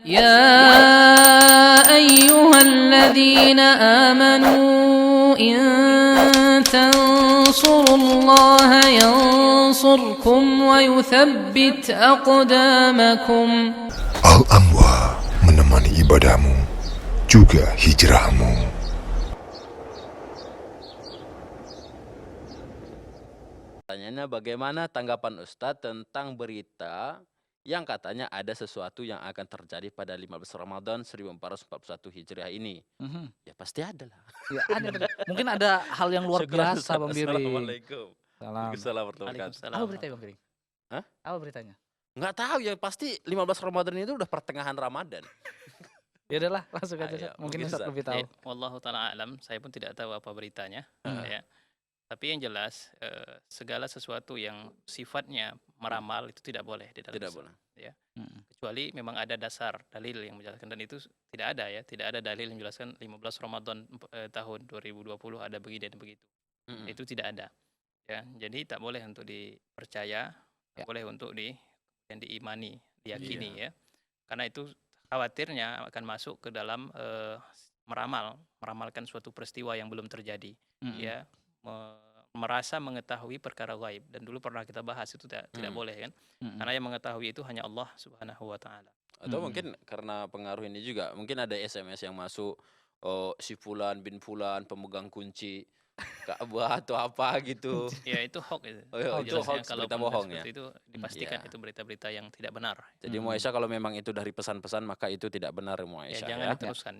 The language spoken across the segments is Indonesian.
يا أيها الذين آمنوا إن تنصروا الله ينصركم ويثبت أقدامكم. Al-Anwar menemani ibadahmu juga hijrahmu. Pertanyaannya, bagaimana tanggapan Ustadz tentang berita yang katanya ada sesuatu yang akan terjadi pada 15 Ramadan 1441 Hijriah ini? Ya pasti ada lah. Ya, ada. Mungkin ada hal yang luar Syukran, biasa, Ustadz. Bang Biring. Assalamualaikum. Salam. Waalaikumsalam warahmatullahi wabarakatuh. Apa beritanya, Bang Biring? Hah? Apa beritanya? Nggak tahu ya, pasti 15 Ramadan itu udah pertengahan Ramadan. Ya udahlah, langsung aja. Ayo, Mungkin mungkin Ustaz Ustaz. lebih tahu. Wallahu ta'ala alam, saya pun tidak tahu apa beritanya. Ya. Tapi yang jelas, segala sesuatu yang sifatnya meramal itu tidak boleh di dalam Tidak Islam, boleh. ya. Kecuali memang ada dasar dalil yang menjelaskan, dan itu tidak ada ya, tidak ada dalil yang menjelaskan 15 Ramadan tahun 2020 ada begini dan begitu. Itu tidak ada. Ya, jadi tak boleh untuk dipercaya, tak boleh untuk yang diimani, diyakini ya. Karena itu khawatirnya akan masuk ke dalam meramalkan suatu peristiwa yang belum terjadi. Ya, merasa mengetahui perkara gaib, dan dulu pernah kita bahas itu tidak boleh kan. Karena yang mengetahui itu hanya Allah Subhanahu wa taala. Atau mungkin karena pengaruh ini juga, mungkin ada SMS yang masuk, si Fulan bin Fulan pemegang kunci Ka'bah atau apa gitu. Ya itu hoax itu. Oh, iya, itu Jelasnya hoax, kalau berita bohong ya. seperti itu dipastikan Iya. itu berita-berita yang tidak benar. Jadi Muaisyah, kalau memang itu dari pesan-pesan maka itu tidak benar Ya Muaisyah jangan ya. diteruskan.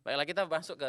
Baiklah, kita masuk ke